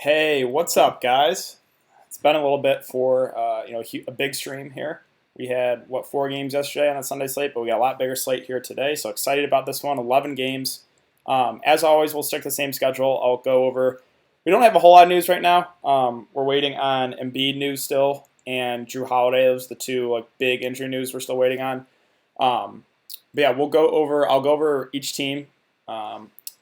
Hey, what's up, guys? It's been a little bit for a big stream here. We had 4 games yesterday on a Sunday slate, but we got a lot bigger slate here today. So excited about this one. 11 games. As always, we'll stick to the same schedule. I'll go over. We don't have a whole lot of news right now. We're waiting on Embiid news still, and Drew Holiday. Those are the two big injury news we're still waiting on. But yeah, we'll go over. I'll go over each team.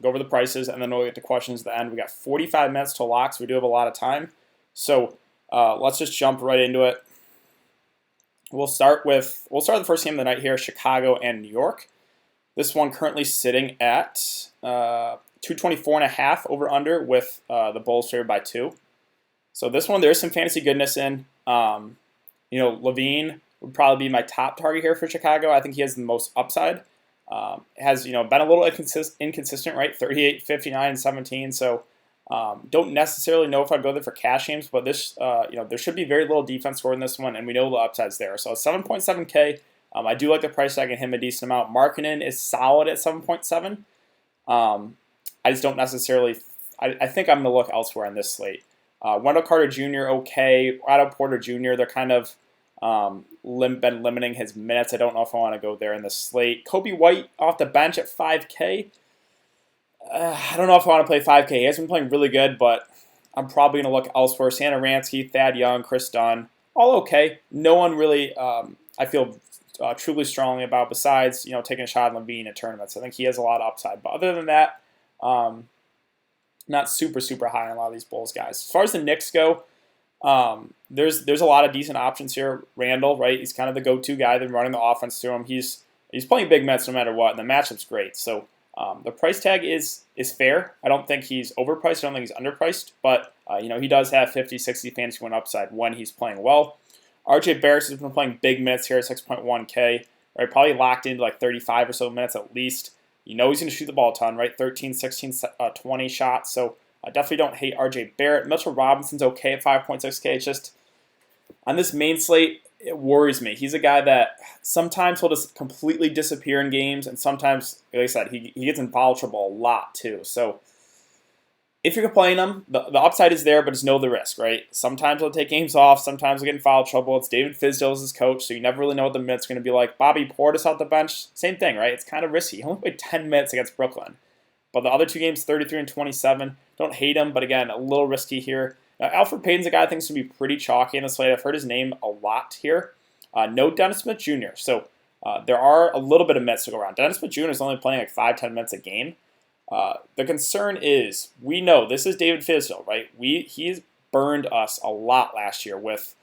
Go over the prices, and then we'll get to questions at the end. We got 45 minutes to lock, so we do have a lot of time. So let's just jump right into it. We'll start the first game of the night here, Chicago and New York. This one currently sitting at 224.5 over under with the Bulls favored by 2. So this one, there's some fantasy goodness in. Levine would probably be my top target here for Chicago. I think he has the most upside. Has been a little inconsistent, right? 38, 59, and 17. So don't necessarily know if I'd go there for cash games, but this there should be very little defense scored in this one, and we know the upside's there. So 7.7K. I do like the price tag and him a decent amount. Markkanen is solid at 7.7. I just don't necessarily. I think I'm gonna look elsewhere in this slate. Wendell Carter Jr. okay. Otto Porter Jr. They're kind of been limiting his minutes. I don't know if I want to go there in the slate. Kobe White off the bench at 5K. I don't know if I want to play 5K. He has been playing really good, but I'm probably going to look elsewhere. Santa Ransky, Thad Young, Chris Dunn, all okay. No one really I feel truly strongly about besides taking a shot at Levine in tournaments. I think he has a lot of upside. But other than that, not super high on a lot of these Bulls guys. As far as the Knicks go, there's a lot of decent options here. Randall, right? He's kind of the go-to guy. They're running the offense through him. He's playing big minutes no matter what, and the matchup's great. So the price tag is fair. I don't think he's overpriced. I don't think he's underpriced. But he does have 50, 60 fantasy win upside when he's playing well. RJ Barrett has been playing big minutes here at 6.1K. Right, probably locked into 35 or so minutes at least. He's going to shoot the ball a ton, right? 13, 16, 20 shots. So I definitely don't hate RJ Barrett. Mitchell Robinson's okay at 5.6K. It's just on this main slate, it worries me. He's a guy that sometimes he'll just completely disappear in games, and sometimes, like I said, he gets in foul trouble a lot too. So if you're playing him, the upside is there, but just know the risk, right? Sometimes he'll take games off. Sometimes he'll get in foul trouble. It's David Fizdale as his coach, so you never really know what the minutes are going to be like. Bobby Portis off the bench, same thing, right? It's kind of risky. He only played 10 minutes against Brooklyn. But the other 2 games, 33 and 27. Don't hate him, but again, a little risky here. Now, Alfred Payton's a guy I think is going to be pretty chalky in the slate. I've heard his name a lot here. No Dennis Smith Jr. So there are a little bit of minutes to go around. Dennis Smith Jr. is only playing 5-10 minutes a game. The concern is, we know this is David Fizdale, right? He's burned us a lot last year with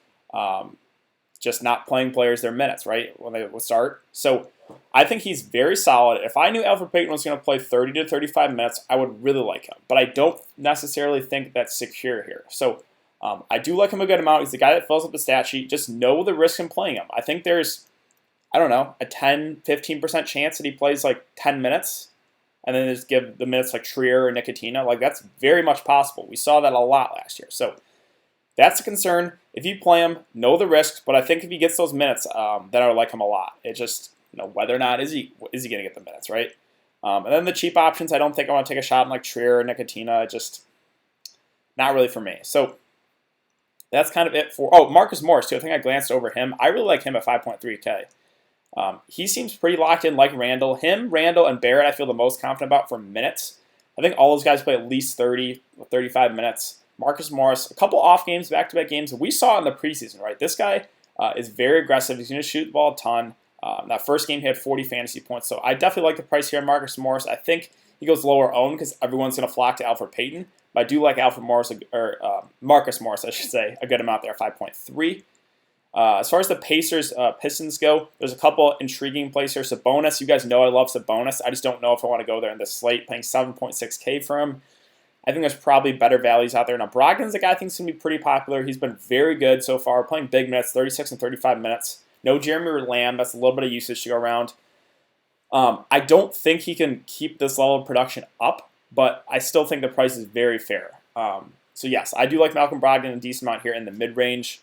just not playing players their minutes, right, when they would start. So I think he's very solid. If I knew Alfred Payton was going to play 30 to 35 minutes, I would really like him. But I don't necessarily think that's secure here. So I do like him a good amount. He's the guy that fills up the stat sheet. Just know the risk in playing him. I think there's, a 10, 15% chance that he plays 10 minutes and then just give the minutes Trier or Nicotina. That's very much possible. We saw that a lot last year. So that's a concern. If you play him, know the risks. But I think if he gets those minutes, then I would like him a lot. It just, whether or not is he going to get the minutes, right? And then the cheap options, I don't think I want to take a shot in Trier or Nicotina. Just not really for me. So that's kind of it for. Marcus Morris too. I think I glanced over him. I really like him at 5.3K. He seems pretty locked in like Randall. Randall, and Barrett I feel the most confident about for minutes. I think all those guys play at least 30, 35 minutes. Marcus Morris, a couple off games, back-to-back games. We saw it in the preseason, right? This guy is very aggressive. He's going to shoot the ball a ton. That first game, he had 40 fantasy points. So I definitely like the price here on Marcus Morris. I think he goes lower owned because everyone's going to flock to Alfred Payton. But I do like Marcus Morris, I should say, a good amount there, 5.3. As far as the Pacers, Pistons go, there's a couple intriguing plays here. Sabonis, you guys know I love Sabonis. I just don't know if I want to go there in this slate, paying 7.6K for him. I think there's probably better values out there. Now, Brogdon's a guy I think is going to be pretty popular. He's been very good so far, playing big minutes, 36 and 35 minutes. No Jeremy Lamb. That's a little bit of usage to go around. I don't think he can keep this level of production up, but I still think the price is very fair. So, yes, I do like Malcolm Brogdon a decent amount here in the mid-range.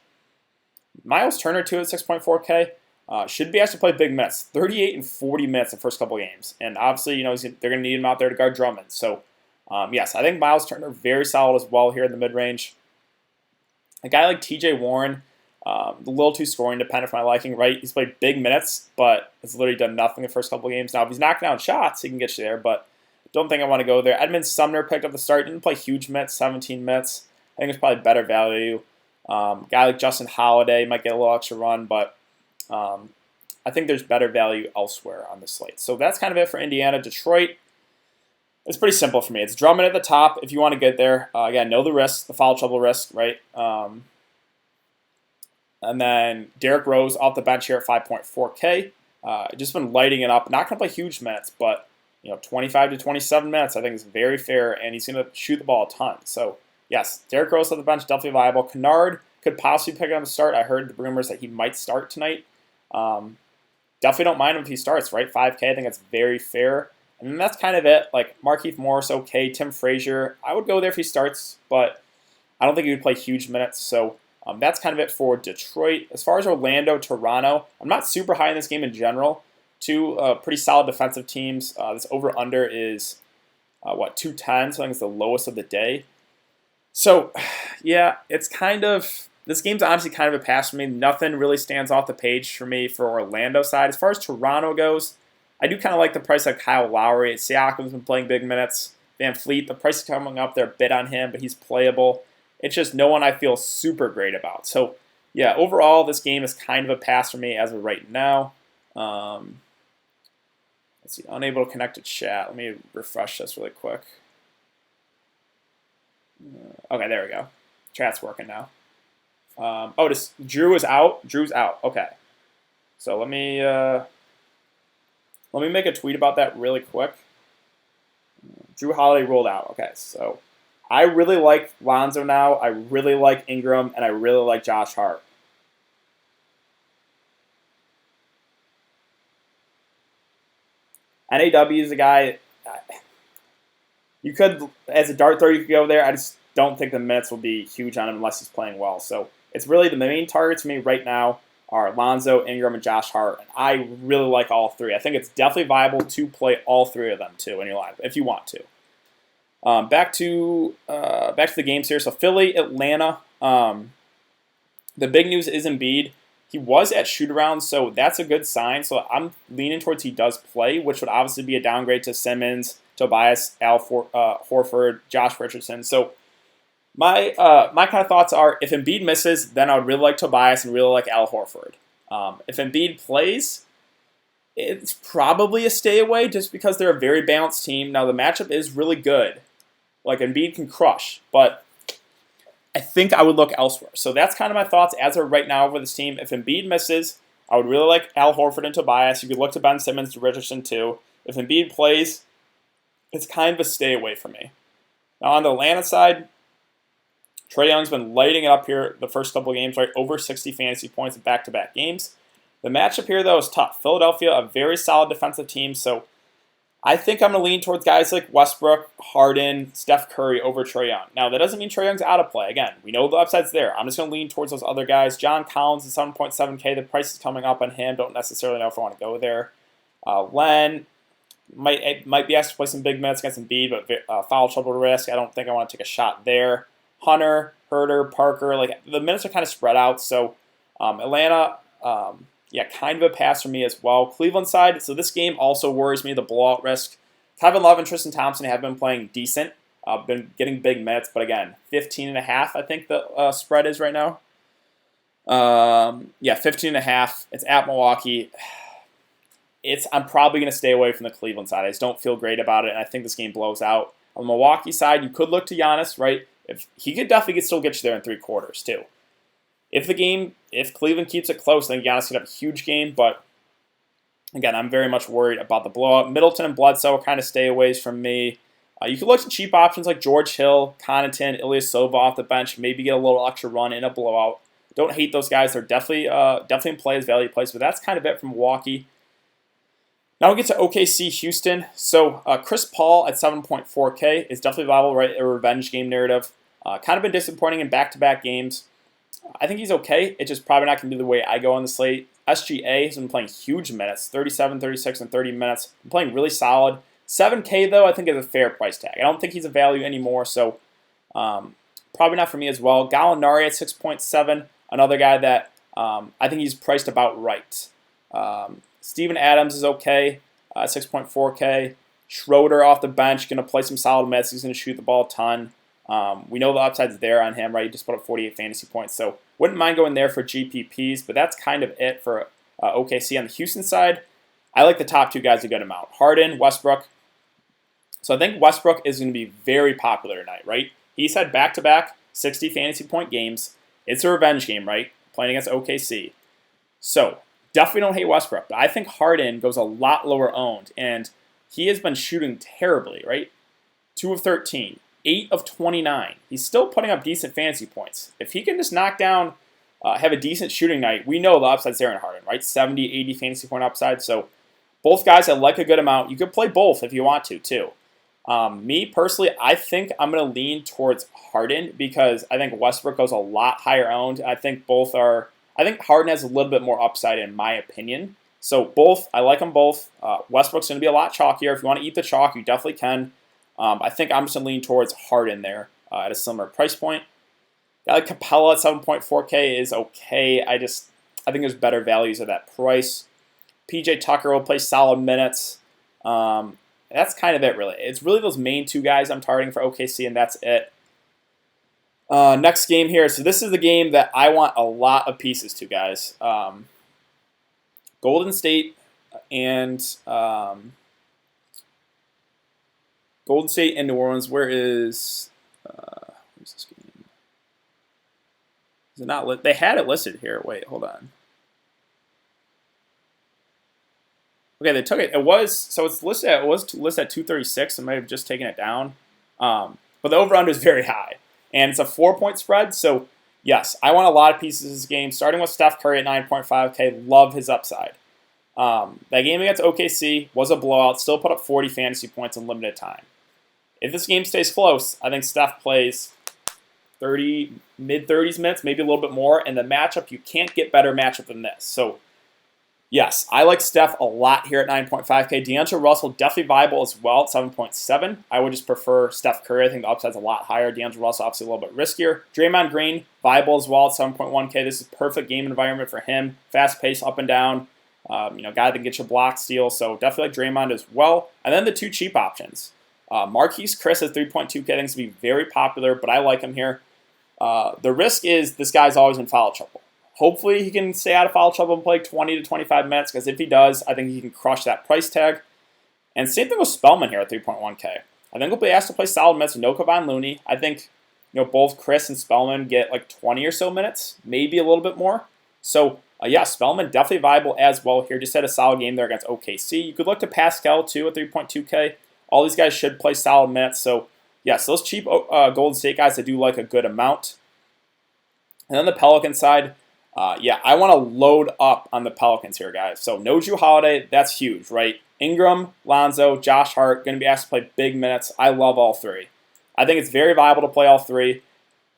Miles Turner, too, at 6.4K. Should be asked to play big minutes, 38 and 40 minutes the first couple games. And obviously, they're going to need him out there to guard Drummond. So Yes, I think Miles Turner very solid as well here in the mid-range. A guy like TJ Warren, a little too scoring dependent for my liking, right? He's played big minutes, but has literally done nothing the first couple of games. Now, if he's knocking down shots, he can get you there, but don't think I want to go there. Edmund Sumner picked up the start, didn't play huge minutes, 17 minutes. I think it's probably better value. Guy like Justin Holiday might get a little extra run, but I think there's better value elsewhere on the slate. So that's kind of it for Indiana. Detroit, it's pretty simple for me. It's Drummond at the top if you want to get there. Again, know the risk, the foul trouble risk, right? And then Derrick Rose off the bench here at 5.4K. Just been lighting it up. Not going to play huge minutes, but 25 to 27 minutes I think is very fair, and he's going to shoot the ball a ton. So yes, Derrick Rose off the bench, definitely viable. Kennard could possibly pick up the start. I heard the rumors that he might start tonight. Definitely don't mind him if he starts, right? 5K, I think that's very fair. And then that's kind of it. Like Markieff Morris, okay. Tim Frazier, I would go there if he starts, but I don't think he would play huge minutes. So that's kind of it for Detroit. As far as Orlando, Toronto, I'm not super high in this game in general. Two pretty solid defensive teams. This over-under is, 210, so I think it's the lowest of the day. So, yeah, it's kind of, this game's honestly kind of a pass for me. Nothing really stands off the page for me for Orlando side. As far as Toronto goes, I do kind of like the price of Kyle Lowry. Siakam's been playing big minutes. Van Fleet, the price is coming up. They're a bit on him, but he's playable. It's just no one I feel super great about. So, yeah, overall, this game is kind of a pass for me as of right now. Let's see, unable to connect to chat. Let me refresh this really quick. Okay, there we go. Chat's working now. Drew is out. Drew's out. Okay. So let me make a tweet about that really quick. Drew Holiday rolled out. Okay, so I really like Lonzo now. I really like Ingram, and I really like Josh Hart. NAW is a guy you could, as a dart thrower, you could go there. I just don't think the minutes will be huge on him unless he's playing well. So it's really the main targets for me right now are Lonzo, Ingram, and Josh Hart. And I really like all three. I think it's definitely viable to play all three of them too in your lineup if you want to. Back to the games here. So Philly, Atlanta. The big news is Embiid. He was at shoot-around, so that's a good sign. So I'm leaning towards he does play, which would obviously be a downgrade to Simmons, Tobias, Horford, Josh Richardson. So my kind of thoughts are, if Embiid misses, then I would really like Tobias and really like Al Horford. If Embiid plays, it's probably a stay away just because they're a very balanced team. Now, the matchup is really good. Like, Embiid can crush, but I think I would look elsewhere. So that's kind of my thoughts as of right now over this team. If Embiid misses, I would really like Al Horford and Tobias. You could look to Ben Simmons, to Richardson too. If Embiid plays, it's kind of a stay away from me. Now on the Atlanta side, Trae Young's been lighting it up here the first couple of games, right? Over 60 fantasy points in back-to-back games. The matchup here, though, is tough. Philadelphia, a very solid defensive team, so I think I'm going to lean towards guys like Westbrook, Harden, Steph Curry over Trae Young. Now, that doesn't mean Trae Young's out of play. Again, we know the upside's there. I'm just going to lean towards those other guys. John Collins is 7.7K. The price is coming up on him. Don't necessarily know if I want to go there. Len might be asked to play some big minutes against Embiid, but foul trouble risk. I don't think I want to take a shot there. Hunter, Herter, Parker, like the minutes are kind of spread out. So Atlanta, kind of a pass for me as well. Cleveland side, so this game also worries me, the blowout risk. Kevin Love and Tristan Thompson have been playing decent, been getting big minutes, but again, 15.5 I think the spread is right now. 15.5. It's at Milwaukee. I'm probably going to stay away from the Cleveland side. I just don't feel great about it, and I think this game blows out. On the Milwaukee side, you could look to Giannis, right? If he could definitely still get you there in 3 quarters too. If Cleveland keeps it close, then Giannis could have a huge game. But again, I'm very much worried about the blowout. Middleton and Bledsoe kind of stay away from me. You can look at cheap options like George Hill, Connaughton, Ilyasova off the bench, maybe get a little extra run in a blowout. Don't hate those guys. They're definitely in play as value plays. But that's kind of it from Milwaukee. Now we'll get to OKC Houston. So Chris Paul at 7.4K is definitely viable, right? A revenge game narrative. Kind of been disappointing in back-to-back games. I think he's okay. It's just probably not going to be the way I go on the slate. SGA has been playing huge minutes, 37, 36, and 30 minutes. Been playing really solid. $7K, though, I think is a fair price tag. I don't think he's a value anymore, so probably not for me as well. Gallinari at 6.7, another guy that I think he's priced about right. Steven Adams is okay, 6.4K. Schroeder off the bench, going to play some solid minutes. He's going to shoot the ball a ton. We know the upside's there on him, right? He just put up 48 fantasy points, so wouldn't mind going there for GPPs, but that's kind of it for OKC. On the Houston side, I like the top two guys a good amount. Harden, Westbrook. So I think Westbrook is going to be very popular tonight, right? He's had back-to-back 60 fantasy point games. It's a revenge game, right? Playing against OKC. So definitely don't hate Westbrook, but I think Harden goes a lot lower owned, and he has been shooting terribly, right? 2 of 13, 8 of 29. He's still putting up decent fantasy points. If he can just knock down, have a decent shooting night, we know the upside's there in Harden, right? 70, 80 fantasy point upside. So both guys I like a good amount. You could play both if you want to, too. Me, personally, I think I'm going to lean towards Harden because I think Westbrook goes a lot higher owned. I think Harden has a little bit more upside in my opinion. So both, I like them both. Westbrook's going to be a lot chalkier. If you want to eat the chalk, you definitely can. I think I'm just going to lean towards Harden there at a similar price point. I like Capella at 7.4K is okay. I think there's better values at that price. PJ Tucker will play solid minutes. That's kind of it, really. It's really those main two guys I'm targeting for OKC, and that's it. Next game here. So this is the game that I want a lot of pieces to, guys. Golden State and New Orleans. Where's this game? Is it not lit? They had it listed here. Wait, hold on. Okay, they took it. It was listed at 236. I might have just taken it down. But the over/under is very high, and it's a 4-point spread. So yes, I want a lot of pieces of this game. Starting with Steph Curry at 9.5K, love his upside. That game against OKC was a blowout. Still put up 40 fantasy points in limited time. If this game stays close, I think Steph plays mid-30s minutes, maybe a little bit more. And the matchup, you can't get better matchup than this. So yes, I like Steph a lot here at 9.5K. D'Angelo Russell definitely viable as well at 7.7. I would just prefer Steph Curry. I think the upside's a lot higher. D'Angelo Russell obviously a little bit riskier. Draymond Green viable as well at 7.1K. This is perfect game environment for him. Fast pace up and down. Guy that can get your block steal. So definitely like Draymond as well. And then the two cheap options. Marquise Chris at 3.2K. I think it's going to be very popular, but I like him here. The risk is this guy's always in foul trouble. Hopefully he can stay out of foul trouble and play 20 to 25 minutes, because if he does, I think he can crush that price tag. And same thing with Spellman here at 3.1K. I think he'll be asked to play solid minutes with no Kevon Looney. I think both Chris and Spellman get like 20 or so minutes, maybe a little bit more. So yeah, Spellman definitely viable as well here. Just had a solid game there against OKC. You could look to Pascal too at 3.2K. All these guys should play solid minutes. So yes, those cheap Golden State guys, I do like a good amount. And then the Pelican side, yeah, I want to load up on the Pelicans here, guys. So no Jrue Holiday, that's huge, right? Ingram, Lonzo, Josh Hart, going to be asked to play big minutes. I love all three. I think it's very viable to play all three.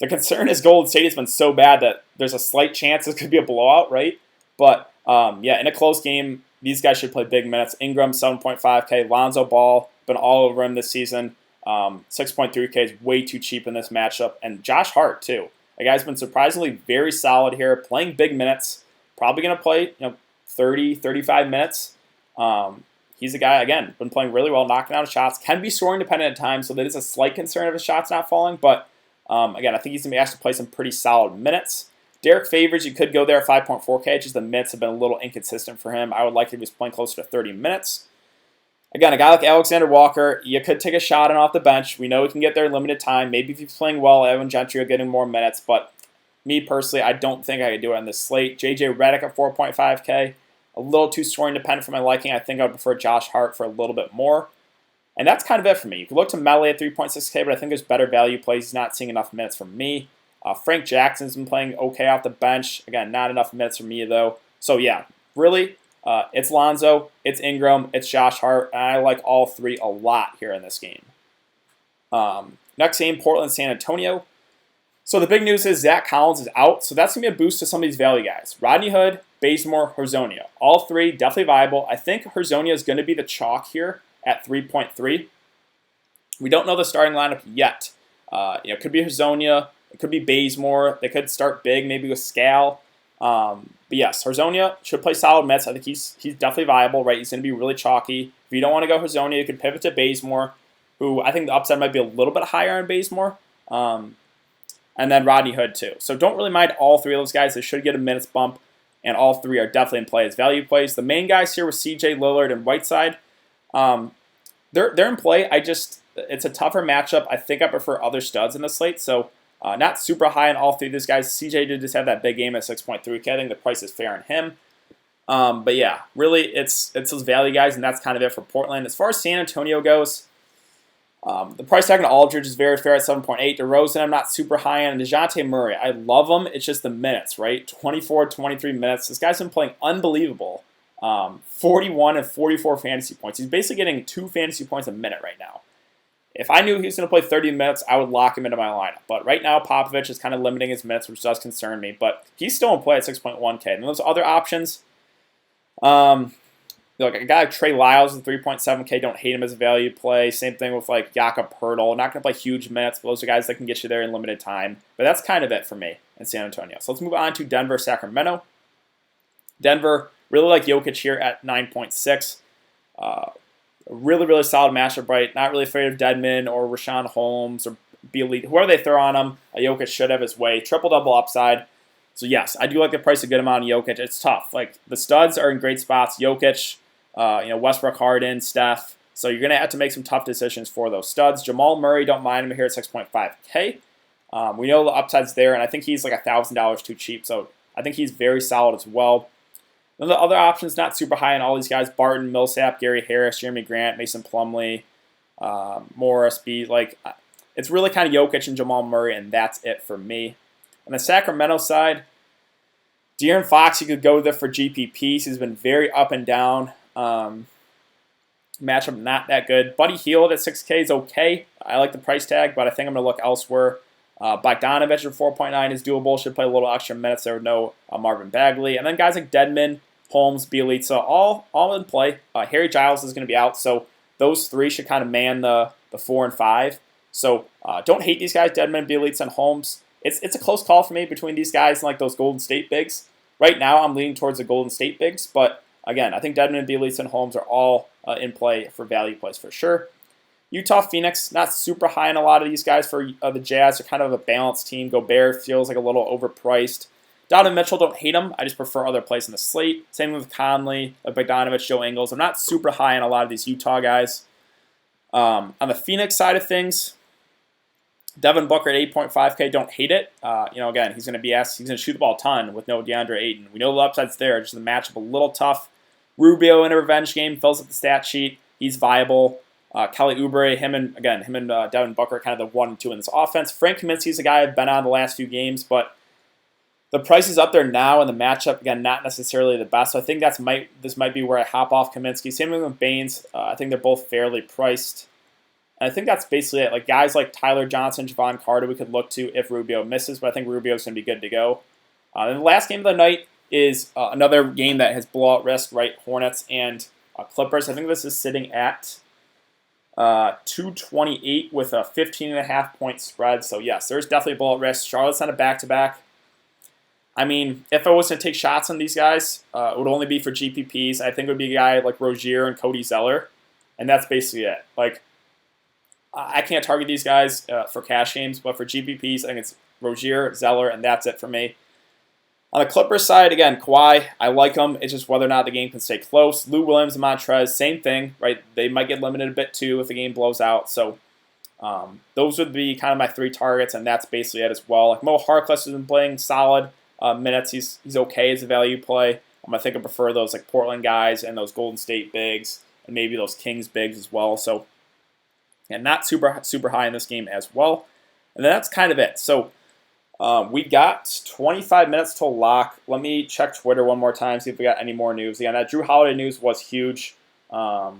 The concern is Golden State has been so bad that there's a slight chance this could be a blowout, right? But yeah, in a close game, these guys should play big minutes. Ingram, 7.5K. Lonzo Ball, been all over him this season. 6.3K is way too cheap in this matchup. And Josh Hart, too. The guy's been surprisingly very solid here, playing big minutes. Probably going to play 30, 35 minutes. He's a guy, again, been playing really well, knocking out shots. Can be scoring dependent at times, so that is a slight concern of his shots not falling. But again, I think he's going to be asked to play some pretty solid minutes. Derek Favors, you could go there at 5.4K. Just the minutes have been a little inconsistent for him. I would like if he was playing closer to 30 minutes. Again, a guy like Alexander Walker, you could take a shot on off the bench. We know he can get there in limited time. Maybe if he's playing well, Evan Gentry will get him more minutes. But me personally, I don't think I could do it on this slate. JJ Redick at 4.5K. A little too scoring dependent for my liking. I think I would prefer Josh Hart for a little bit more. And that's kind of it for me. You can look to Melee at 3.6K, but I think there's better value plays. He's not seeing enough minutes for me. Frank Jackson's been playing okay off the bench. Again, not enough minutes for me, though. So, yeah, really, it's Lonzo, it's Ingram, it's Josh Hart, and I like all three a lot here in this game. Next game, Portland, San Antonio. So the big news is Zach Collins is out, so that's going to be a boost to some of these value guys. Rodney Hood, Bazemore, Hezonja. All three definitely viable. I think Hezonja is going to be the chalk here at 3.3. We don't know the starting lineup yet. It could be Hezonja, it could be Bazemore. They could start big, maybe with Scal. But yes, Hezonja should play solid minutes. I think he's definitely viable, right? He's going to be really chalky. If you don't want to go Hezonja, you could pivot to Bazemore, who I think the upside might be a little bit higher on Bazemore. And then Rodney Hood too. So don't really mind all three of those guys. They should get a minutes bump, and all three are definitely in play as value plays. The main guys here with CJ, Lillard, and Whiteside, they're in play. It's a tougher matchup. I think I prefer other studs in the slate, so not super high on all three of these guys. CJ did just have that big game at 6.3K. I think the price is fair on him. But yeah, really, it's those value guys, and that's kind of it for Portland. As far as San Antonio goes, the price tag on Aldridge is very fair at 7.8. DeRozan, I'm not super high on. DeJounte Murray, I love him. It's just the minutes, right? 24, 23 minutes. This guy's been playing unbelievable. 41 and 44 fantasy points. He's basically getting 2 fantasy points a minute right now. If I knew he was going to play 30 minutes, I would lock him into my lineup. But right now, Popovich is kind of limiting his minutes, which does concern me. But he's still in play at 6.1K. And those other options, like a guy like Trey Lyles at 3.7K, don't hate him as a value play. Same thing with like Jakob Poeltl. Not going to play huge minutes, but those are guys that can get you there in limited time. But that's kind of it for me in San Antonio. So let's move on to Denver, Sacramento. Denver, really like Jokic here at 9.6. Really, really solid matchup, right? Not really afraid of Dedmon or Rashawn Holmes or Beal, whoever they throw on him. Jokic should have his way. Triple-double upside. So yes, I do like the price a good amount on Jokic. It's tough. Like the studs are in great spots. Jokic, Westbrook, Harden, Steph. So you're going to have to make some tough decisions for those studs. Jamal Murray, don't mind him here at 6.5K. We know the upside's there, and I think he's like $1,000 too cheap. So I think he's very solid as well. Then the other options, not super high on all these guys. Barton, Millsap, Gary Harris, Jeremy Grant, Mason Plumlee, Morris, B. Like, it's really kind of Jokic and Jamal Murray, and that's it for me. On the Sacramento side, De'Aaron Fox, you could go there for GPPs. He's been very up and down. Matchup not that good. Buddy Hield at 6K is okay. I like the price tag, but I think I'm going to look elsewhere. Bogdanovich at 4.9 is doable. Should play a little extra minutes there with no Marvin Bagley. And then guys like Dedmon, Holmes, Bjelica, all in play. Harry Giles is going to be out, so those three should kind of man the 4 and 5. So don't hate these guys, Dedmon, Bjelica, and Holmes. It's a close call for me between these guys and like those Golden State bigs. Right now, I'm leaning towards the Golden State bigs, but again, I think Dedmon, Bjelica, and Holmes are all in play for value plays for sure. Utah, Phoenix, not super high on a lot of these guys for the Jazz. They're kind of a balanced team. Gobert feels like a little overpriced. Donovan Mitchell, don't hate him. I just prefer other plays in the slate. Same with Conley, Bogdanovich, Joe Ingles. I'm not super high on a lot of these Utah guys. On the Phoenix side of things, Devin Booker at 8.5K, don't hate it. Again, he's going to shoot the ball a ton with no DeAndre Ayton. We know the upside's there, just the matchup a little tough. Rubio in a revenge game fills up the stat sheet. He's viable. Kelly Oubre, him and Devin Booker are kind of the 1 and 2 in this offense. Frank Kaminsky's a guy I've been on the last few games, but the price is up there now, and the matchup, again, not necessarily the best. So I think this might be where I hop off Kaminsky. Same thing with Baines. I think they're both fairly priced. And I think that's basically it. Like guys like Tyler Johnson, Javon Carter, we could look to if Rubio misses, but I think Rubio's going to be good to go. And the last game of the night is another game that has blowout risk, right? Hornets and Clippers. I think this is sitting at 228 with a 15.5 point spread. So yes, there's definitely a blowout risk. Charlotte's on a back-to-back. I mean, if I was to take shots on these guys, it would only be for GPPs. I think it would be a guy like Rozier and Cody Zeller, and that's basically it. Like, I can't target these guys for cash games, but for GPPs, I think it's Rozier, Zeller, and that's it for me. On the Clippers side, again, Kawhi, I like them. It's just whether or not the game can stay close. Lou Williams and Montrez, same thing, right? They might get limited a bit too if the game blows out. So those would be kind of my 3 targets, and that's basically it as well. Like Mo Harkless has been playing solid minutes. He's okay as a value play. I think I prefer those like Portland guys and those Golden State bigs and maybe those Kings bigs as well. So yeah, not super high in this game as well. And then that's kind of it. So we got 25 minutes till lock. Let me check Twitter one more time, see if we got any more news. Again, that Drew Holiday news was huge. Josh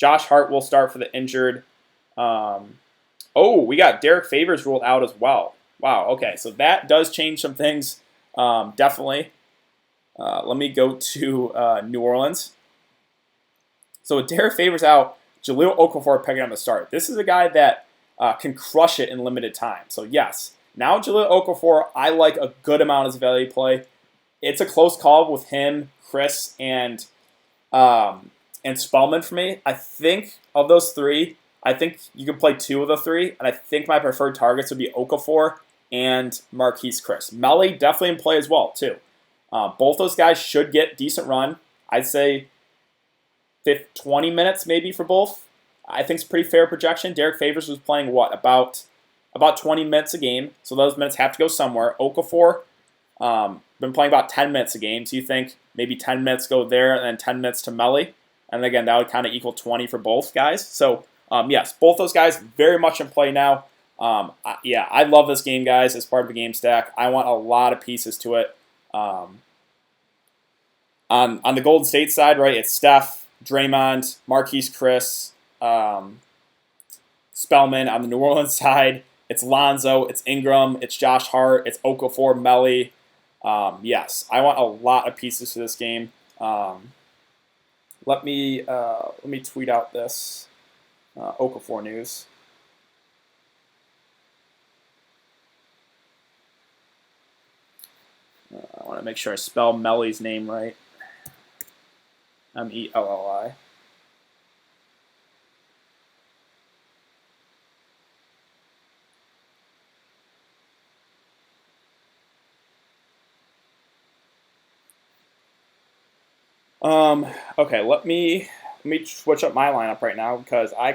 Hart will start for the injured. We got Derek Favors ruled out as well. Wow, okay, so that does change some things, definitely. Let me go to New Orleans. So with Derek Favors out, Jahlil Okafor picking up the start. This is a guy that can crush it in limited time. So yes, now Jahlil Okafor, I like a good amount as a value play. It's a close call with him, Chris, and Spellman for me. I think of those three, I think you can play two of the three, and I think my preferred targets would be Okafor and Marquise Chris. Melly definitely in play as well, too. Both those guys should get decent run. I'd say 20 minutes maybe for both. I think it's a pretty fair projection. Derek Favors was playing what, about 20 minutes a game, so those minutes have to go somewhere. Okafor been playing about 10 minutes a game, so you think maybe 10 minutes go there and then 10 minutes to Melly, and again that would kind of equal 20 for both guys. So yes, both those guys very much in play now. Yeah, I love this game, guys, as part of the game stack. I want a lot of pieces to it. On the Golden State side, right, it's Steph, Draymond, Marquise Chris, Spellman. On the New Orleans side, it's Lonzo, it's Ingram, it's Josh Hart, it's Okafor, Melly. Yes, I want a lot of pieces for this game. Let me tweet out this Okafor news. I want to make sure I spell Melly's name right. Melli. Okay, let me switch up my lineup right now because I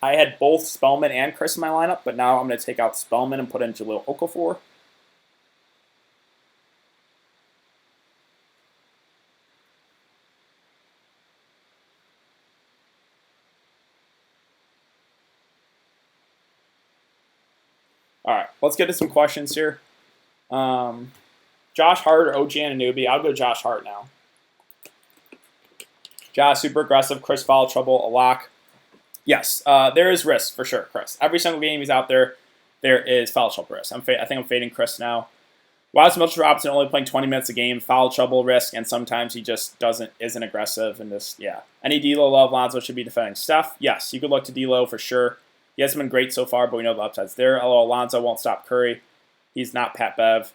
had both Spellman and Chris in my lineup, but now I'm going to take out Spellman and put in Jahlil Okafor. All right, let's get to some questions here. Josh Hart or OG Anunoby? I'll go Josh Hart now. Josh, super aggressive. Chris, foul trouble, a lock. Yes, there is risk for sure, Chris. Every single game he's out there, there is foul trouble risk. I think I'm fading Chris now. Why is Mitchell Robinson only playing 20 minutes a game? Foul trouble risk, and sometimes he just isn't aggressive. And this, yeah. Any D'Lo love? Lonzo should be defending Steph. Yes, you could look to D'Lo for sure. He hasn't been great so far, but we know the upside's there. Although Lonzo won't stop Curry. He's not Pat Bev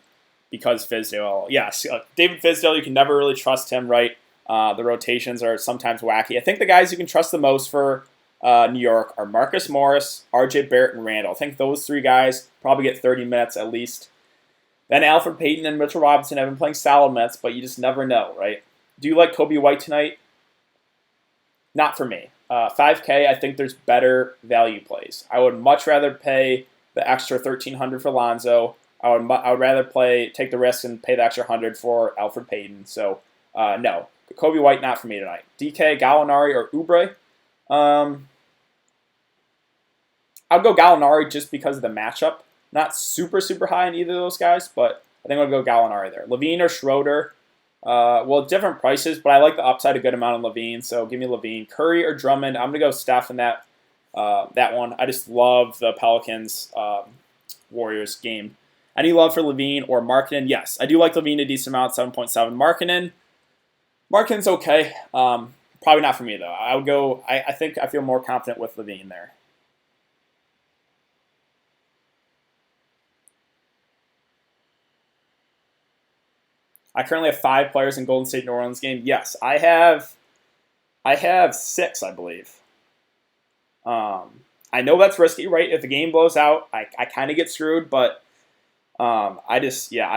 because Fizdale. Yes, David Fizdale, you can never really trust him, right? The rotations are sometimes wacky. I think the guys you can trust the most for New York are Marcus Morris, RJ Barrett, and Randall. I think those three guys probably get 30 minutes at least. Then Alfred Payton and Mitchell Robinson have been playing solid minutes, but you just never know, right? Do you like Kobe White tonight? Not for me. 5K, I think there's better value plays. I would much rather pay the extra $1,300 for Lonzo. I would rather take the risk and pay the extra $100 for Alfred Payton. So no, Kobe White not for me tonight. DK, Gallinari, or Oubre. I'll go Gallinari just because of the matchup. Not super high in either of those guys, but I think I'll go Gallinari there. Levine or Schroeder. Well, different prices, but I like the upside a good amount on Levine, so give me Levine. Curry or Drummond, I'm going to go Steph in that one. I just love the Pelicans Warriors game. Any love for Levine or Markkanen? Yes, I do like Levine a decent amount, 7.7. Markkanen's okay. Probably not for me, though. I would go, I think I feel more confident with Levine there. I currently have 5 players in Golden State New Orleans game. Yes, I have 6, I believe. I know that's risky, right? If the game blows out, I kind of get screwed, but I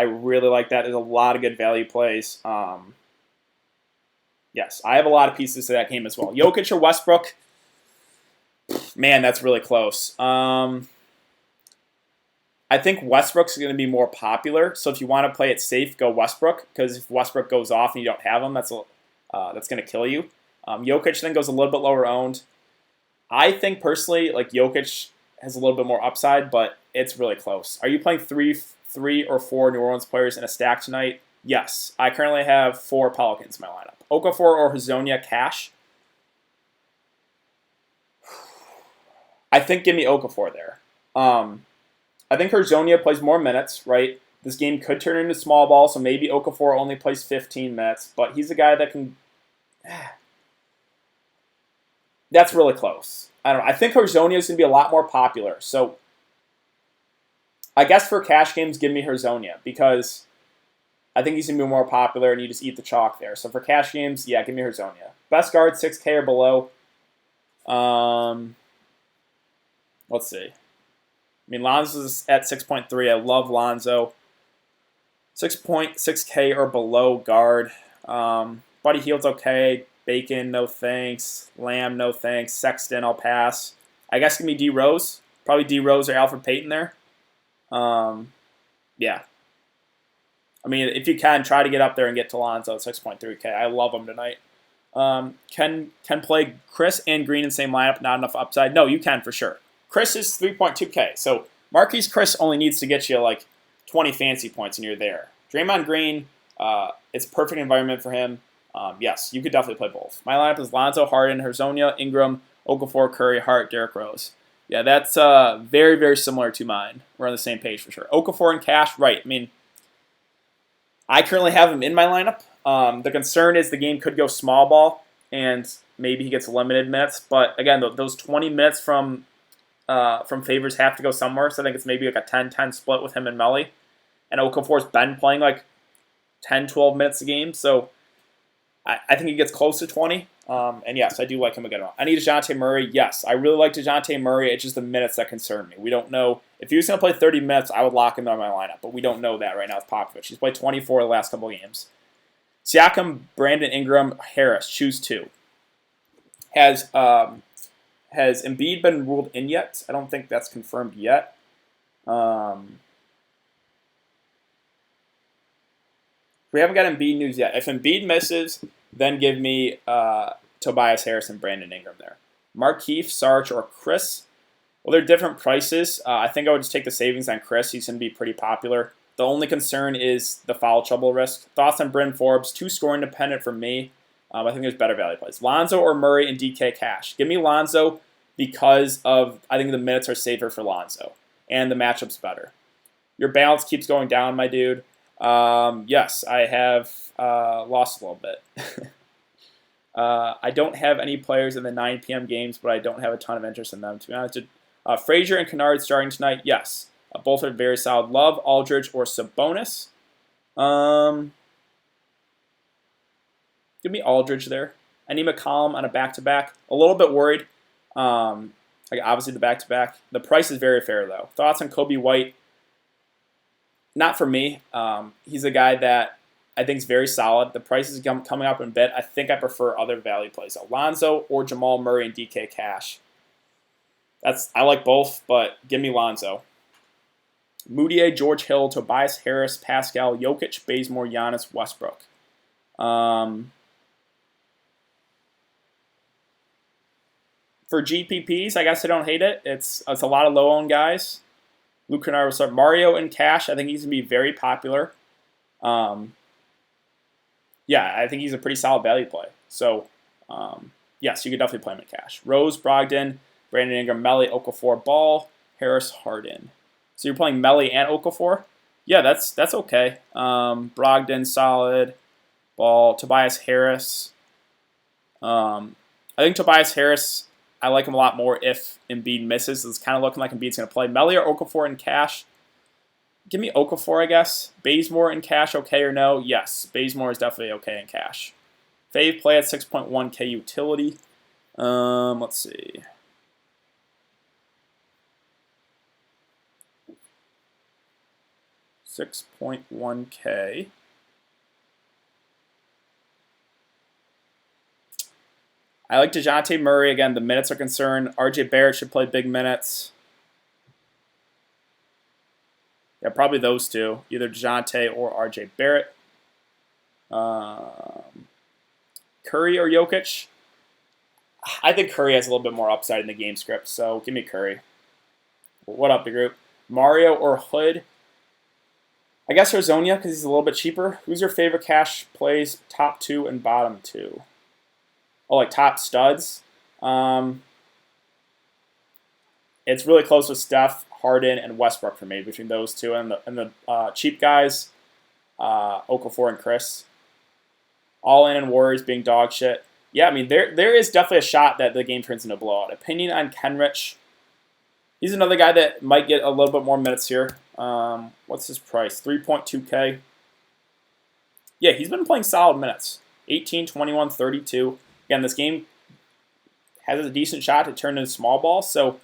really like that. There's a lot of good value plays. Yes, I have a lot of pieces to that game as well. Jokic or Westbrook? Man, that's really close. I think Westbrook's going to be more popular, so if you want to play it safe, go Westbrook, because if Westbrook goes off and you don't have him, that's going to kill you. Jokic then goes a little bit lower owned. I think personally, like Jokic has a little bit more upside, but it's really close. Are you playing three or 4 New Orleans players in a stack tonight? Yes. I currently have 4 Pelicans in my lineup. Okafor or Hazonia Cash? I think give me Okafor there. I think Hazonia plays more minutes, right? This game could turn into small ball, so maybe Okafor only plays 15 minutes, but he's a guy that can... That's really close. I don't know. I think Hezonja is going to be a lot more popular. So I guess for cash games, give me Hezonja because I think he's going to be more popular and you just eat the chalk there. So for cash games, yeah, give me Hezonja. Best guard, 6K or below. Let's see. I mean, Lonzo's at 6.3. I love Lonzo. 6.6K or below guard. Buddy Hield's okay. Bacon, no thanks. Lamb, no thanks. Sexton, I'll pass. I guess give me D Rose. Probably D Rose or Alfred Payton there. Yeah. I mean, if you can, try to get up there and get to Lonzo at 6.3K. I love him tonight. Can play Chris and Green in the same lineup, not enough upside? No, you can for sure. Chris is 3.2K. So Marquise Chris only needs to get you like 20 fancy points and you're there. Draymond Green, it's a perfect environment for him. Yes, you could definitely play both. My lineup is Lonzo, Harden, Hezonja, Ingram, Okafor, Curry, Hart, Derrick Rose. Yeah, that's very, very similar to mine. We're on the same page for sure. Okafor and Cash, right. I mean, I currently have him in my lineup. The concern is the game could go small ball, and maybe he gets limited minutes. But again, those 20 minutes from Favors have to go somewhere. So I think it's maybe like a 10-10 split with him and Melly. And Okafor's been playing like 10, 12 minutes a game. So I think he gets close to 20. And yes, I do like him a good amount. I need DeJounte Murray. Yes, I really like DeJounte Murray. It's just the minutes that concern me. We don't know. If he was going to play 30 minutes, I would lock him in my lineup. But we don't know that right now with Popovich. He's played 24 the last couple of games. Siakam, Brandon Ingram, Harris. Choose two. Has Embiid been ruled in yet? I don't think that's confirmed yet. We haven't got Embiid news yet. If Embiid misses, then give me Tobias Harris and Brandon Ingram there. Markieff, Sarge, or Chris. Well, they're different prices. I think I would just take the savings on Chris. He's going to be pretty popular. The only concern is the foul trouble risk. Thoughts on Bryn Forbes? Too score independent for me. I think there's better value plays. Lonzo or Murray and DK Cash. Give me Lonzo because of I think the minutes are safer for Lonzo and the matchup's better. Your balance keeps going down, my dude. Yes, I have lost a little bit. I don't have any players in the 9 p.m. games, but I don't have a ton of interest in them, to be honest. Frazier and Kennard starting tonight, yes. Both are very solid. Love, Aldridge, or Sabonis. Give me Aldridge there. I need McCollum on a back-to-back. A little bit worried. Like obviously the back-to-back. The price is very fair, though. Thoughts on Kobe White? Not for me. He's a guy that I think is very solid. The price is coming up in a bit. I think I prefer other value plays. Lonzo or Jamal Murray and DK Cash. I like both, but give me Lonzo. Moutier, George Hill, Tobias Harris, Pascal, Jokic, Bazemore, Giannis, Westbrook. For GPPs, I guess I don't hate it. It's a lot of low-owned guys. Luke Kennard will start. Mario and Cash, I think he's going to be very popular. Yeah, I think he's a pretty solid value play. So, yes, you could definitely play him in Cash. Rose, Brogdon, Brandon Ingram, Melly, Okafor, Ball, Harris, Harden. So you're playing Melly and Okafor? Yeah, that's okay. Brogdon, solid. Ball, Tobias Harris. I think Tobias Harris, I like him a lot more if Embiid misses. It's kind of looking like Embiid's going to play. Melly or Okafor in Cash? Give me Okafor, I guess. Bazemore in Cash, okay or no? Yes, Bazemore is definitely okay in Cash. Fave play at 6.1K utility. Let's see. $6.1K. I like DeJounte Murray. Again, the minutes are concerned. RJ Barrett should play big minutes. Yeah, probably those two. Either DeJounte or RJ Barrett. Curry or Jokic? I think Curry has a little bit more upside in the game script, so give me Curry. What up, the group? Mario or Hood? I guess Hezonja, because he's a little bit cheaper. Who's your favorite cash plays, top two and bottom two? Oh, like top studs? It's really close with Steph, Harden, and Westbrook for me, between those two. And the cheap guys, Okafor and Chris. All in and Warriors being dog shit. yeah, I mean, there is definitely a shot that the game turns into a blowout. Opinion on Kenrich. He's another guy that might get a little bit more minutes here. What's his price? 3.2K. Yeah, he's been playing solid minutes. 18, 21, 32. Again, this game has a decent shot to turn into small ball, so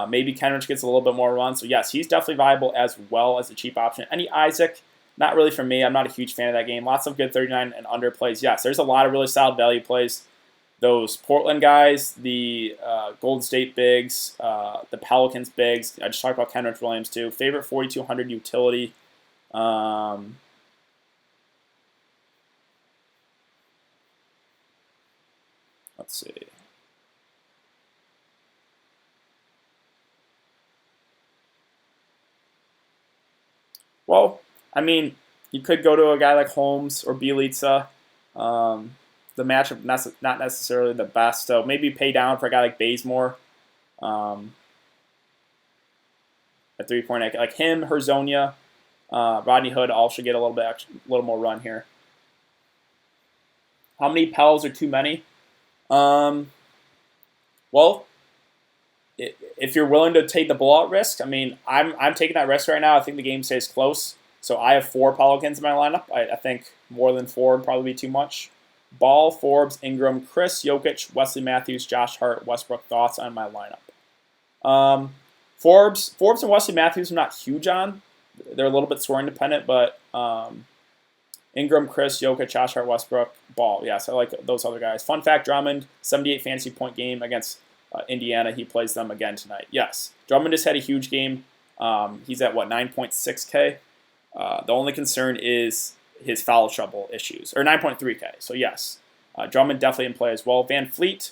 maybe Kenrich gets a little bit more run. So, yes, he's definitely viable as well as a cheap option. Any Isaac, not really for me. I'm not a huge fan of that game. Lots of good 39 and under plays. Yes, there's a lot of really solid value plays. Those Portland guys, the Golden State bigs, the Pelicans bigs. I just talked about Kenrich Williams too. Favorite 4,200 utility. Let's see. Well, I mean, you could go to a guy like Holmes or Bielitsa. The matchup not necessarily the best, so maybe pay down for a guy like Bazemore. At 3.8, like him, Herzonia, Rodney Hood all should get a little more run here. How many Pels are too many? Well, if you're willing to take the blowout risk, I mean, I'm taking that risk right now. I think the game stays close. So I have 4 Pelicans in my lineup. I think more than 4 would probably be too much. Ball, Forbes, Ingram, Chris, Jokic, Wesley Matthews, Josh Hart, Westbrook. Thoughts on my lineup? Forbes and Wesley Matthews I'm not huge on. They're a little bit scoring dependent, but Ingram, Chris, Jokic, Josh Hart, Westbrook, Ball. Yes, I like those other guys. Fun fact, Drummond, 78 fantasy point game against Indiana. He plays them again tonight. Yes, Drummond just had a huge game. He's at, 9.6K? The only concern is his foul trouble issues, or 9.3K. So, yes, Drummond definitely in play as well. Van Fleet,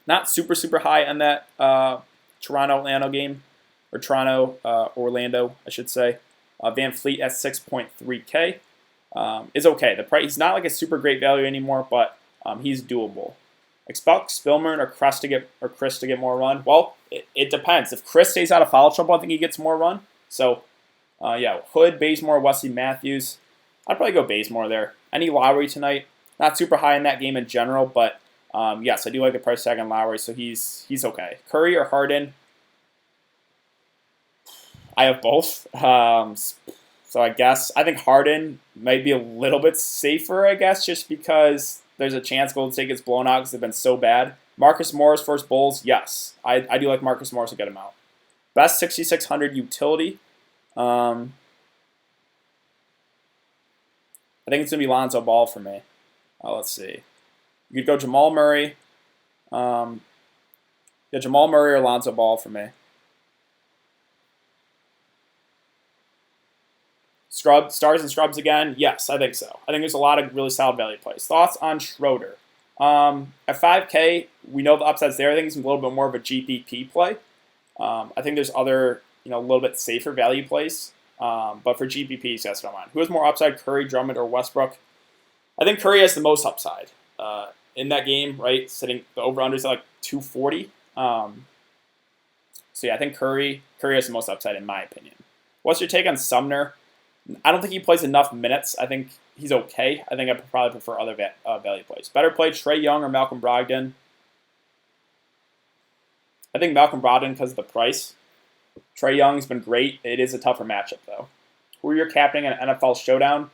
not super high on that Toronto-Orlando game, or Toronto-Orlando, I should say. Van Fleet at 6.3K is okay. The price, he's not like a super great value anymore, but he's doable. Expect Spillman or Chris to get more run. Well, it depends. If Chris stays out of foul trouble, I think he gets more run. So, yeah, Hood, Bazemore, Wesley Matthews. I'd probably go Bazemore there. Any Lowry tonight? Not super high in that game in general, but yes, I do like the price tag on Lowry, so he's okay. Curry or Harden? I have both. So I think Harden might be a little bit safer, I guess, just because there's a chance Golden State gets blown out because they've been so bad. Marcus Morris versus Bulls, yes. I do like Marcus Morris a good amount. Best 6,600 utility. I think it's going to be Lonzo Ball for me. Let's see. You could go Jamal Murray. Yeah, Jamal Murray or Lonzo Ball for me. Stars and Scrubs again? Yes, I think so. I think there's a lot of really solid value plays. Thoughts on Schroeder? At 5K, we know the upside's there. I think he's a little bit more of a GPP play. I think there's other, a little bit safer value plays. But for GPPs, that's what I'm on. Who has more upside, Curry, Drummond, or Westbrook? I think Curry has the most upside in that game, right? Sitting the over-unders at 240. So yeah, I think Curry has the most upside in my opinion. What's your take on Sumner? I don't think he plays enough minutes. I think he's okay. I think I probably prefer other value plays. Better play Trae Young or Malcolm Brogdon? I think Malcolm Brogdon because of the price. Trae Young's been great. It is a tougher matchup, though. Who are you captaining in an NFL showdown?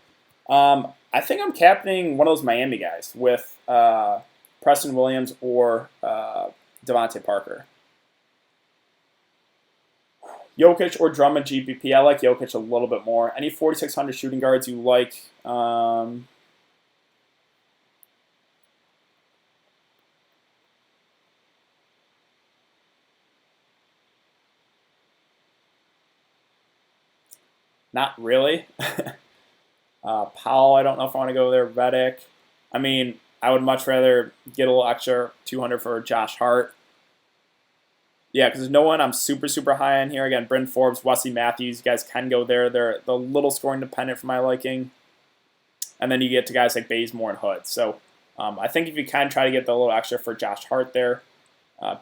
I think I'm captaining one of those Miami guys with Preston Williams or Devontae Parker. Jokic or Drummond GPP. I like Jokic a little bit more. Any 4,600 shooting guards you like? Not really. Powell, I don't know if I want to go there. Redick. I mean, I would much rather get a little extra 200 for Josh Hart. Yeah, because there's no one I'm super high on here. Again, Bryn Forbes, Wesley Matthews, you guys can go there. They're a little scoring dependent for my liking. And then you get to guys like Bazemore and Hood. So I think if you can try to get the little extra for Josh Hart there.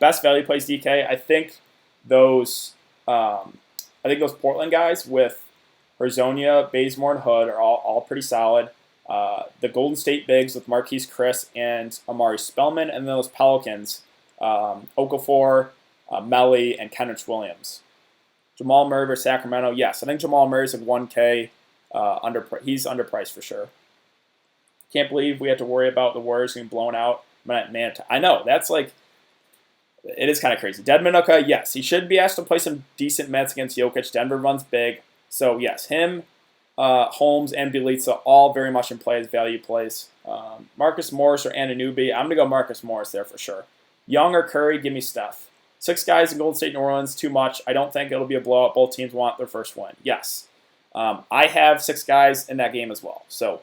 Best value plays DK. I think those Portland guys with Herzonia, Bazemore, and Hood are all pretty solid. The Golden State bigs with Marquise Chris and Amari Spellman, and then those Pelicans, Okafor, Melly, and Kenrich Williams. Jamal Murray versus Sacramento. Yes, I think Jamal Murray's like 1K. He's underpriced for sure. Can't believe we have to worry about the Warriors getting blown out. Man, I know, that's like, it is kind of crazy. Dedmanuka, yes, he should be asked to play some decent minutes against Jokic. Denver runs big. So, yes, him, Holmes, and Bjelica all very much in play as value plays. Marcus Morris or Anunoby, I'm going to go Marcus Morris there for sure. Young or Curry, give me Steph. 6 guys in Golden State, New Orleans, too much. I don't think it'll be a blowout. Both teams want their first win. Yes. I have 6 guys in that game as well. So,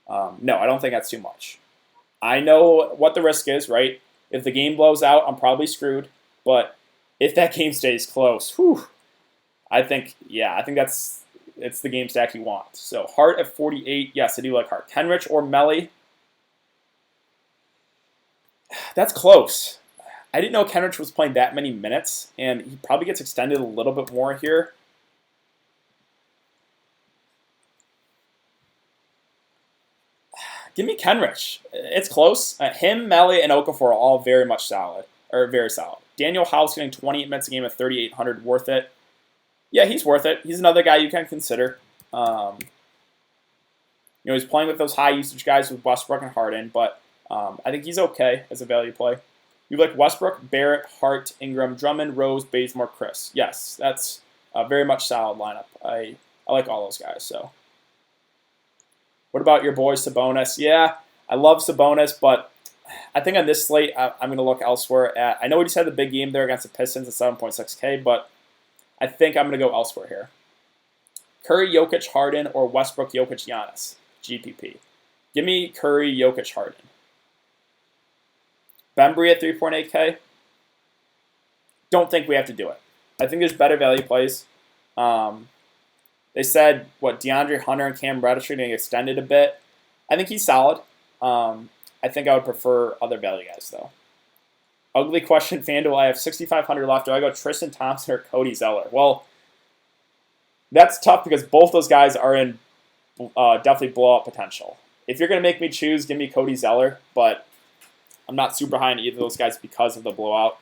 no, I don't think that's too much. I know what the risk is, right? If the game blows out, I'm probably screwed. But if that game stays close, I think it's the game stack you want. So Hart at 48, yes, I do like Hart. Kenrich or Melly, that's close. I didn't know Kenrich was playing that many minutes, and he probably gets extended a little bit more here. Give me Kenrich. It's close. Him, Melly, and Okafor are all very much solid, or very solid. Daniel House getting 28 minutes a game at 3,800, worth it. Yeah, he's worth it. He's another guy you can consider. He's playing with those high usage guys with Westbrook and Harden, but I think he's okay as a value play. You like Westbrook, Barrett, Hart, Ingram, Drummond, Rose, Bazemore, Chris. Yes, that's a very much solid lineup. I like all those guys. So, what about your boy Sabonis? Yeah, I love Sabonis, but I think on this slate I'm going to look elsewhere. I know we just had the big game there against the Pistons at 7.6K, but I think I'm going to go elsewhere here. Curry, Jokic, Harden, or Westbrook, Jokic, Giannis. GPP. Give me Curry, Jokic, Harden. Bembry at 3.8K. Don't think we have to do it. I think there's better value plays. They said, DeAndre Hunter and Cam Reddish are getting extended a bit. I think he's solid. I think I would prefer other value guys, though. Ugly question, FanDuel. I have 6,500 left. Do I go Tristan Thompson or Cody Zeller? Well, that's tough because both those guys are in definitely blowout potential. If you're going to make me choose, give me Cody Zeller, but I'm not super high on either of those guys because of the blowout.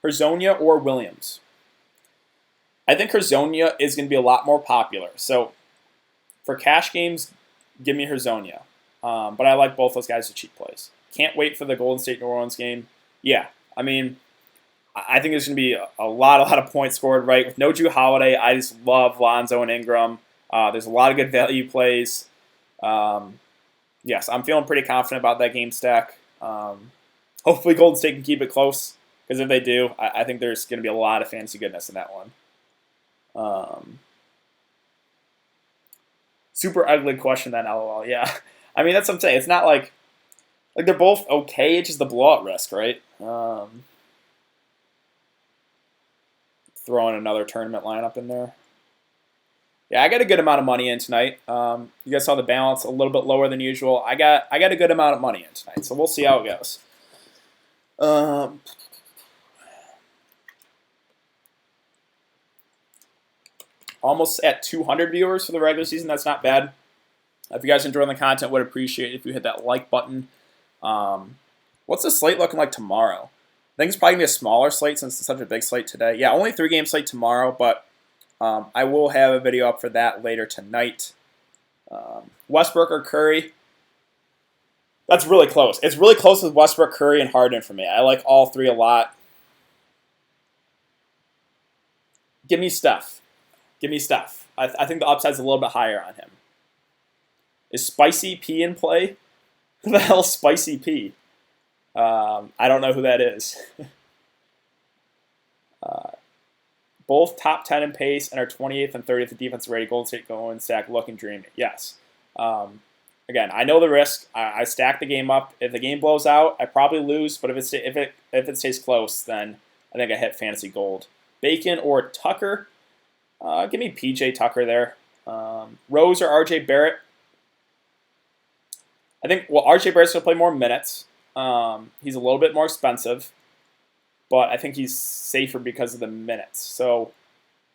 Hezonja or Williams? I think Hezonja is going to be a lot more popular. So for cash games, give me Hezonja. But I like both those guys as cheap plays. Can't wait for the Golden State New Orleans game. Yeah, I mean, I think there's going to be a lot of points scored, right? With no Drew Holiday, I just love Lonzo and Ingram. There's a lot of good value plays. Yes, I'm feeling pretty confident about that game stack. Hopefully Golden State can keep it close, because if they do, I think there's going to be a lot of fantasy goodness in that one. Super ugly question then, LOL. Yeah, I mean, that's what I'm saying. It's not like they're both okay. It's just the blowout risk, right? Throwing another tournament lineup in there. Yeah, I got a good amount of money in tonight. You guys saw the balance a little bit lower than usual. I got a good amount of money in tonight, so we'll see how it goes. Almost at 200 viewers for the regular season. That's not bad. If you guys enjoy the content, would appreciate it if you hit that like button. What's the slate looking like tomorrow? I think it's probably going to be a smaller slate since it's such a big slate today. Yeah, only 3-game slate tomorrow, but I will have a video up for that later tonight. Westbrook or Curry? That's really close. It's really close with Westbrook, Curry, and Harden for me. I like all three a lot. Give me Steph. I think the upside's a little bit higher on him. Is Spicy P in play? Who the hell's Spicy P? I don't know who that is. Both top 10 in pace and are 28th and 30th in defense rating. Golden State going stack looking dreamy. Yes. Again, I know the risk. I stack the game up. If the game blows out, I probably lose. But if it stays close, then I think I hit fantasy gold. Bacon or Tucker? Give me PJ Tucker there. Rose or RJ Barrett? I think, RJ Barrett's going to play more minutes. He's a little bit more expensive, but I think he's safer because of the minutes. So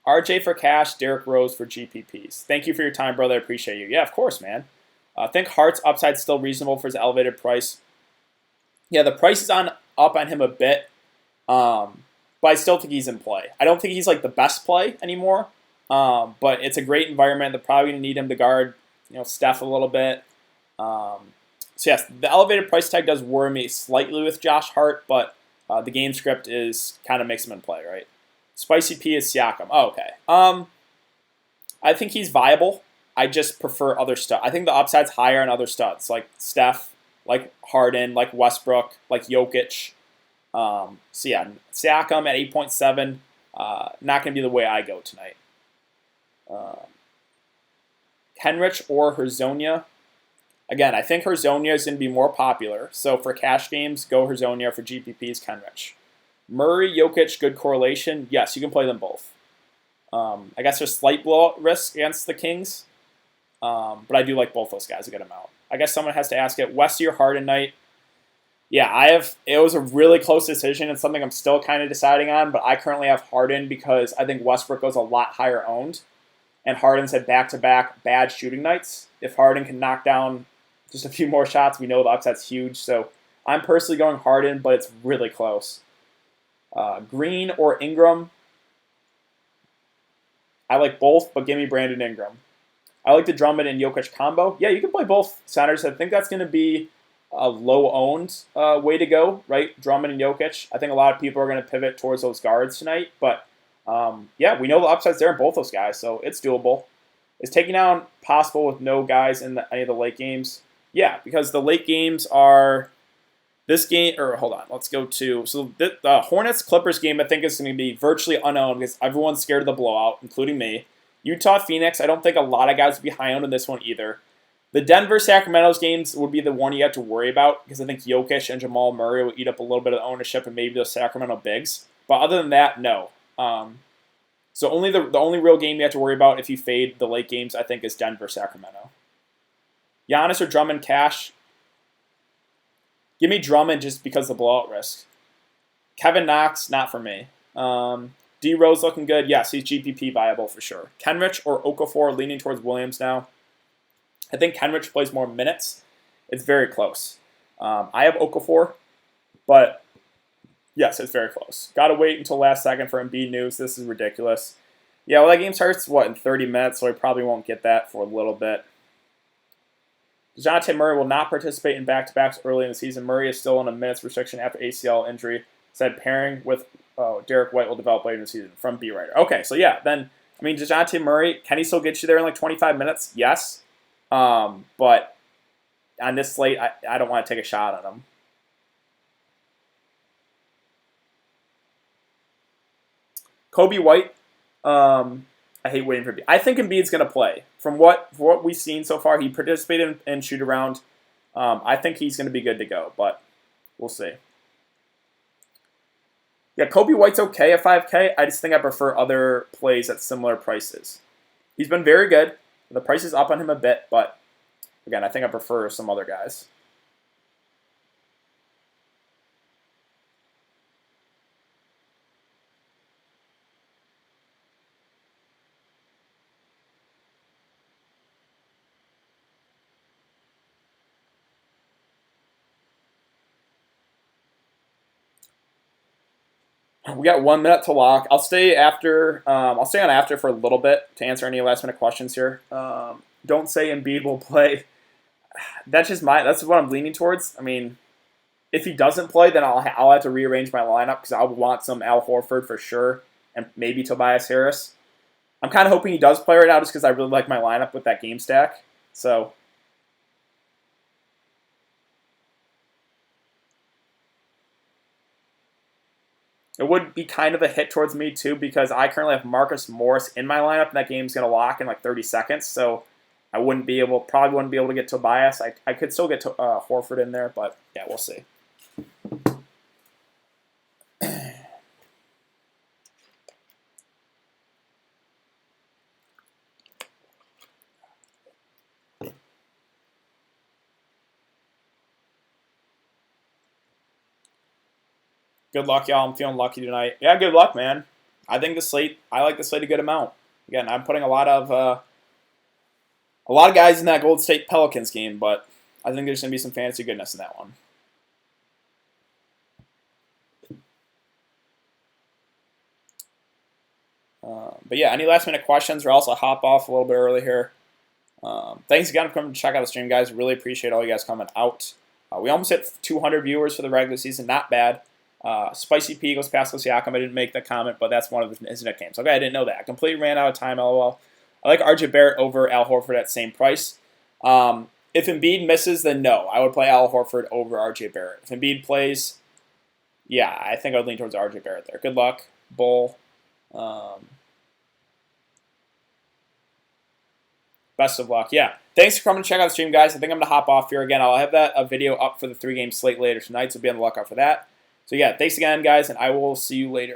RJ for cash, Derrick Rose for GPPs. Thank you for your time, brother. I appreciate you. Yeah, of course, man. I think Hart's upside still reasonable for his elevated price. Yeah, the price is up on him a bit, but I still think he's in play. I don't think he's like the best play anymore, but it's a great environment. They're probably going to need him to guard, Steph a little bit. So yes, the elevated price tag does worry me slightly with Josh Hart, but the game script is kind of makes him in play, right? Spicy P is Siakam. Oh, okay. I think he's viable. I just prefer other stuff. I think the upside's higher on other studs like Steph, like Harden, like Westbrook, like Jokic. So yeah, Siakam at 8.7. Not going to be the way I go tonight. Kenrich or Herzonia. Again, I think Herzonia is going to be more popular. So for cash games, go Herzonia. For GPPs, Kenrich. Murray, Jokic, good correlation. Yes, you can play them both. I guess there's slight blowout risk against the Kings. But I do like both those guys a good amount. I guess someone has to ask it. Westy or Harden night? Yeah, it was a really close decision and something I'm still kind of deciding on, but I currently have Harden because I think Westbrook goes a lot higher owned. And Harden's had back-to-back bad shooting nights. If Harden can knock down just a few more shots, we know the upside's huge. So I'm personally going Harden, but it's really close. Green or Ingram? I like both, but give me Brandon Ingram. I like the Drummond and Jokic combo. Yeah, you can play both centers. I think that's going to be a low-owned way to go, right? Drummond and Jokic. I think a lot of people are going to pivot towards those guards tonight. But, yeah, we know the upside's there in both those guys, so it's doable. Is taking down possible with no guys in any of the late games? Yeah, because the late games are this game, or hold on, let's go to, so the Hornets Clippers game I think is going to be virtually unowned because everyone's scared of the blowout, including me. Utah Phoenix, I don't think a lot of guys will be high owned in this one either. The Denver Sacramento's games would be the one you have to worry about because I think Jokic and Jamal Murray will eat up a little bit of ownership and maybe those Sacramento bigs. But other than that, no. So only the only real game you have to worry about if you fade the late games, I think, is Denver Sacramento. Giannis or Drummond cash? Give me Drummond just because of the blowout risk. Kevin Knox, not for me. D Rose looking good. Yes, he's GPP viable for sure. Kenrich or Okafor leaning towards Williams now. I think Kenrich plays more minutes. It's very close. I have Okafor, but yes, it's very close. Got to wait until last second for Embiid news. This is ridiculous. Yeah, well, that game starts, in 30 minutes, so I probably won't get that for a little bit. DeJounte Murray will not participate in back-to-backs early in the season. Murray is still on a minutes restriction after ACL injury. Said pairing with Derek White will develop later in the season from B-Writer. Okay, so yeah, then, DeJounte Murray, can he still get you there in like 25 minutes? Yes. But on this slate, I don't want to take a shot on him. Kobe White, I hate waiting for Embiid. I think Embiid's going to play. From what we've seen so far, he participated in shoot-around. I think he's going to be good to go, but we'll see. Yeah, Kobe White's okay at 5K. I just think I prefer other plays at similar prices. He's been very good. The price is up on him a bit, but again, I think I prefer some other guys. We got 1 minute to lock. I'll stay after. I'll stay on after for a little bit to answer any last minute questions here. Don't say Embiid will play. That's what I'm leaning towards. If he doesn't play, then I'll have to rearrange my lineup because I'll want some Al Horford for sure, and maybe Tobias Harris. I'm kind of hoping he does play right now just because I really like my lineup with that game stack. So. It would be kind of a hit towards me, too, because I currently have Marcus Morris in my lineup, and that game's going to lock in like 30 seconds, so I probably wouldn't be able to get Tobias. I could still get Horford in there, but yeah, we'll see. Good luck, y'all. I'm feeling lucky tonight. Yeah, good luck, man. I think I like the slate a good amount. Again, I'm putting a lot of guys in that Golden State Pelicans game, but I think there's going to be some fantasy goodness in that one. But yeah, any last minute questions, or else I'll hop off a little bit early here. Thanks again for coming to check out the stream, guys. Really appreciate all you guys coming out. We almost hit 200 viewers for the regular season. Not bad. Spicy P goes past Siakam. I didn't make the comment, but that's one of his nicknames. Okay, I didn't know that. I completely ran out of time, LOL. I like RJ Barrett over Al Horford at same price. If Embiid misses, then no. I would play Al Horford over RJ Barrett. If Embiid plays, yeah, I think I would lean towards RJ Barrett there. Good luck, Bull. Best of luck. Yeah. Thanks for coming to check out the stream, guys. I think I'm going to hop off here again. I'll have a video up for the 3-game slate later tonight, so be on the lookout for that. So, yeah, thanks again, guys, and I will see you later.